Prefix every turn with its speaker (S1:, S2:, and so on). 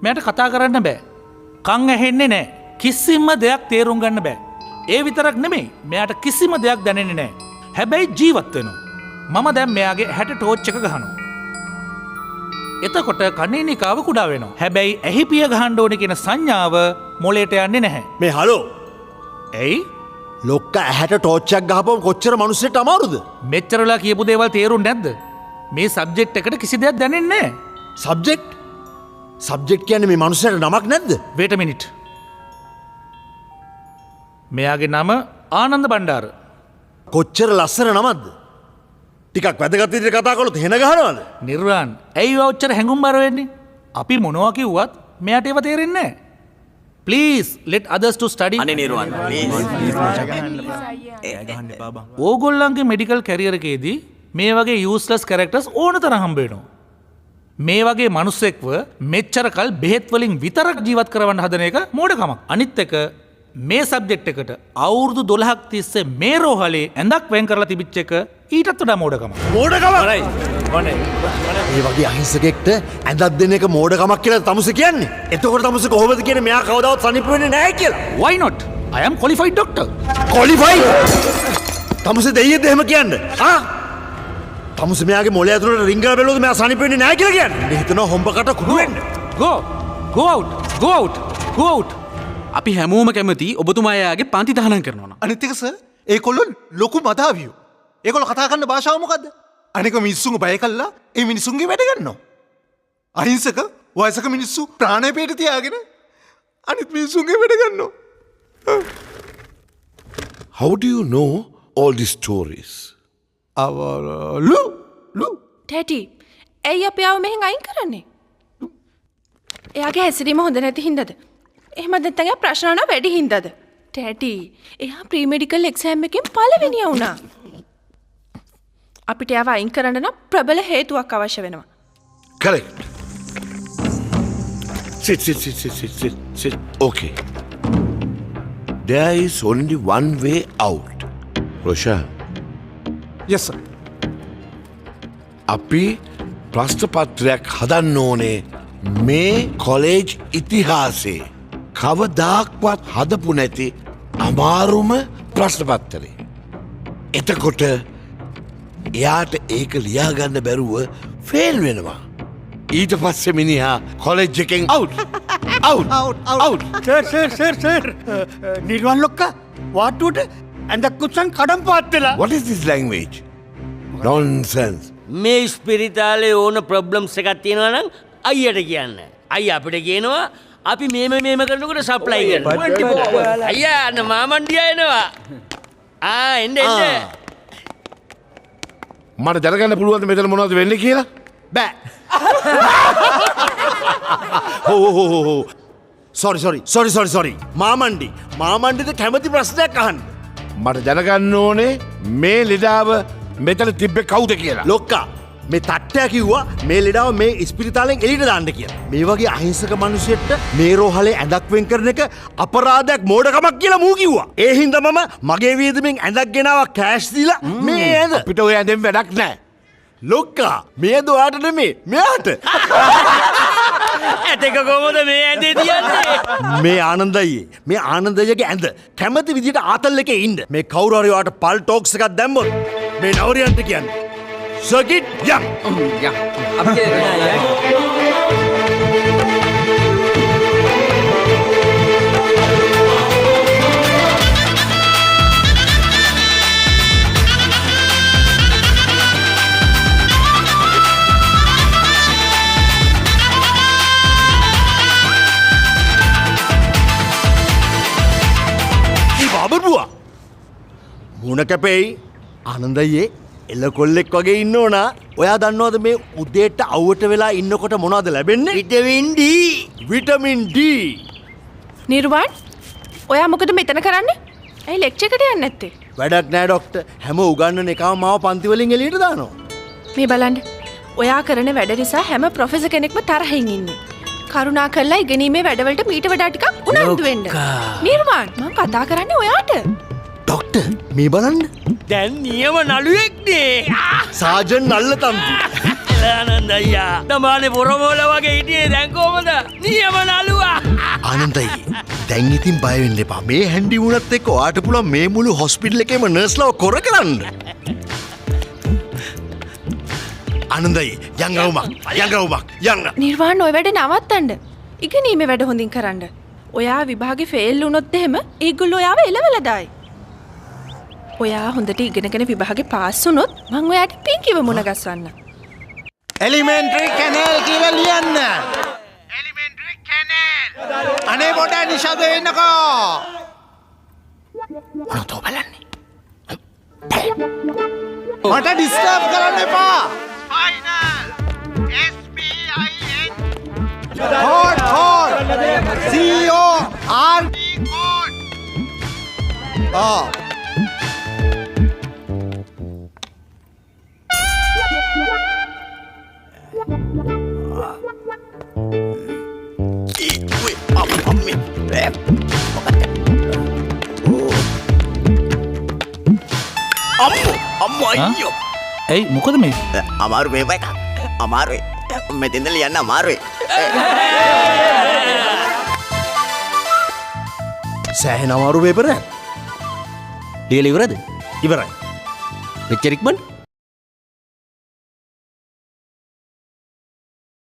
S1: මෙයාට කතා කරන්න බෑ. කන් ඇහෙන්නේ නැහැ. කිසිම දෙයක් තේරුම් ගන්න බෑ. ඒ විතරක් නෙමෙයි මෙයාට කිසිම දෙයක් දැනෙන්නේ නැහැ. හැබැයි ජීවත් වෙනවා. මම දැන් මෙයාගේ හැට ටෝච් එක ගහනවා. එතකොට කණේනිකාව කුඩා වෙනවා. හැබැයි ඇහි පිය ගහන්න ඕනේ කියන සංඥාව මොලේට යන්නේ නැහැ.
S2: මේ හලෝ
S1: ඇයි?
S2: ලොක්ක ඇහැට ටෝච් එකක් ගහපුවම කොච්චර මිනිස්සුන්ට අමාරුද?
S1: මෙච්චරලා කියපු දේවල් තේරුන්නේ නැද්ද? මේ සබ්ජෙක්ට් එකට කිසි දෙයක් දැනෙන්නේ නැහැ.
S2: සබ්ජෙක්ට් කියන්නේ මේ මිනිස්සුන්ට නමක් නැද්ද?
S1: wait a minute. මෙයාගේ නම ආනන්ද බණ්ඩාර.
S2: කොච්චර ලස්සන නමක්ද? ටිකක් වැදගත් විදිහට කතා කළොත් හෙන ගහනවද?
S1: නිර්වාන් ඇයි ඔච්චර හැඟුම්බර වෙන්නේ? අපි මොනවා කිව්වත් මෙයාට ඒව තේරෙන්නේ නැහැ. Please let others to study.
S3: අනේ නිර්වාන්
S1: ඕගොල්ලන්ගේ මෙඩිකල් කැරියර් එකේදී මේ වගේ යූස්ලස් කැරක්ටර්ස් ඕන තරම් හම්බ වෙනවා. මේ වගේ මිනිස්සෙක්ව මෙච්චර කල් බෙහෙත් වලින් විතරක් ජීවත් කරවන්න හදන එක මෝඩකමක්. අනිත් එක මේ සබ්ජෙක්ට් එකට අවුරුදු 12ක් තිස්සේ මේ රෝහලේ ඇඳක් වෙන් කරලා තිබිච්ච එක ඊටත් වඩා මෝඩකමක්.
S2: මේ වගේ අහිංසකෙක්ට ඇඳක් දෙන එක මෝඩකමක් කියලා තමුසේ කියන්නේ. එතකොට තමුසේ කොහොමද කියන්නේ මෙයා කවදාවත් සනීප වෙන්නේ නැහැ කියලා?
S1: Why not? I am qualified doctor.
S2: Qualified? තමුසේ දෙයියද එහෙම කියන්නේ? තමුසේ මෙයාගේ මොළය ඇතුළට රින් කරලා බැලුවොත් මෙයා සනීප වෙන්නේ නැහැ කියලා කියන්නේ. ඉතින් හිතනවා හොම්බකට කුඩු වෙන්න.
S1: Go out.
S3: අපි හැමෝම කැමති ඔබතුමා එයාගේ පන්ති තහනම් කරනවා.
S4: අනිත් එක සර් ඒකොල්ලෝ ලොකු මතාවියෝ. ඒකොල්ලෝ කතා කරන භාෂාව මොකද්ද? අනික මිනිස්සුන්ව බය කළා ඒ මිනිස්සුන්ගේ වැඩ ගන්නවා. අහිංසක වයසක මිනිස්සු ප්‍රාණය පිට තියාගෙන අනිත් මිනිස්සුන්ගේ වැඩ ගන්නවා.
S5: How do you know all these stories?
S4: ලු
S6: ටැටි ඇයි අපි ආව මෙහෙන් අයින් කරන්නේ? එයාගේ හැසිරීම හොඳ නැති හින්දාද? එහෙම නැත්නම් එයා ප්‍රශ්න අහන වැඩි හින්දාද? ටැටි එයා ප්‍රී මෙඩිකල් එක්සෑම් එකෙන් පළවෙනියා වුණා. අපිට එයාව අයින් කරන්න නම් ප්‍රබල හේතුවක් අවශ්‍ය වෙනවා.
S5: Correct. Sit. Okay. There is only one way out. Roshan.
S4: yes sir.
S5: අපි ප්‍රශ්න පත්‍රයක් හදන්න ඕනේ මේ කොලේජ් ඉතිහාසයේ කවදාක්වත් හදපු නැති අමාරුම ප්‍රශ්න පත්තරේ. එතකොට එයාට ඒක ලියාගන්න බැරුව ෆේල් වෙනවා. ඊට පස්සේ මිනිහා කොලෙජ් එකෙන් අවුට්.
S7: සර් නිර්වාන් ලොක්කා වාට්ටුවට ඇඳක් කුස්සන් කඩම් පාත් වෙලා.
S5: What is this language? Nonsense.
S8: මේ ස්පිරිතාලේ ඕන ප්‍රොබ්ලම්ස් එකක් තියෙනවා නම් අයියට කියන්න. අයියා අපිට කියනවා අපි මේම කරනකොට සප්ලයි කරනවා. අයියා අන්න මාමණ්ඩියා එනවා. එන්න.
S5: මට දැනගන්න පුළුවන්ද මෙතන මොනවද වෙන්නේ කියලා?
S2: බෑ. sorry. මාමණ්ඩිට කැමති ප්‍රශ්නයක් අහන්න.
S5: මට දැනගන්න ඕනේ මේ ලෙඩාව මෙතන තිබ්බේ කවුද කියලා.
S2: ලොක්කා මේ තට්ටය කිව්වා මේ ලෙඩාව මේ ඉස්පිරිතාලෙන් එළියට දාන්න කියලා. මේ වගේ අහිංසක මිනිහෙක්ට මේ රෝහලේ ඇඳක් වෙන් කරන එක අපරාධයක් මෝඩකමක් කියලා මූ කිව්වා. ඒ හින්දා මම මගේ වියදමෙන් ඇඳක් ගෙනාවා කෑෂ් දීලා මේ ඇඳ.
S5: අපිට ඔය ඇඳෙන් වැඩක් නැහැ.
S2: ලොක්කා මේ ඇඳ ඔයාට නෙමෙයි මෙයාට.
S8: ඇතක කොහොමද මේ ඇඳේ තියන්නේ?
S2: මේ ආනන්දයිගේ ඇඳ කැමති විදිහට ආතල් එකේ ඉන්න. මේ කවුරු හරි ඔයාට පල් ටොක්ස් එකක් දැම්මොත් මේ නවරියන්ට කියන්නේ සර්කිට් යම්. බාබර්බුවා මුණ කැපෙයි ආනන්දයේ එල්ල කොල්ලෙක් වගේ ඉන්න ඕන. ඔයා දන්නවද මේ උදේට අවුවට වෙලා ඉන්නකොට මොනවද ලැබෙන්නේ? Vitamin D.
S6: නිර්වාන් ඔයා මොකද මෙතන කරන්නේ? ඇයි ලෙක්චර් එකට යන්නේ නැත්තේ?
S2: වැඩක් නෑ ડોක්ටර්. හැම උගන්නන එකම මාව පන්ති වලින් එළියට දානවා.
S6: මේ බලන්න. ඔයා කරන වැඩ නිසා හැම ප්‍රොෆෙසර් කෙනෙක්ම තරහින් ඉන්නේ. කරුණා කරලා ඉගෙනීමේ වැඩවලට මීට වඩා ටිකක් උනන්දු වෙන්න. නිර්වාන් මම කතා කරන්නේ ඔයාට.
S2: ડોක්ටර් මේ බලන්න.
S8: දැන් නියම නළුවෙක්නේ.
S2: සාජන් නල්ල තම්පි.
S8: ආනන්ද අයියා තමානේ පොරමෝල වගේ හිටියේ දැන් කොහමද නියම නළුවා
S2: ආනන්දයි දැන් ඉතින් බය වෙන්න එපා. මේ හැන්ඩි වුණත් එක්ක ඔයාට පුළුවන් මේ මුළු හොස්පිටල් එකේම නර්ස්ලව කොර කරන්න. ආනන්දයි යන්න.
S6: නිර්වාණ ඔය වැඩ නවත්තන්න. ඉගෙනීමේ වැඩ හොඳින් කරන්න. ඔයා විභාගේ ෆේල් වුණොත් එහෙම ඒගොල්ලෝ ඔයාව එලවලා දායි. ඔයා හොඳට ඉගෙනගෙන විභාගේ පාස් වුණොත් මං ඔයාට පින්කිව මුණ ගස්වන්න.
S4: එලිමෙන්ට්‍රි කැනල් කියලා ලියන්න. එලිමෙන්ට්‍රි කැනල්. අනේ පොඩ නිෂාද වෙන්නකෝ.
S2: මොනවද බලන්නේ?
S4: මට ඩිස්ටර්බ් කරන්න එපා. Hot. C-O-R-D code. Oh.
S7: අම්මෝ අයියෝ
S1: ඇයි මොකද මේ
S7: අමාරු මේපයි අමාරුයි මෙතෙන්ද ලියන්න අමාරුයි
S2: සෑහෙන අමාරු පේපර් එකක්.
S3: ලියලා ඉවරද?
S2: ඉවරයි.
S3: මෙච්චර ඉක්මනට?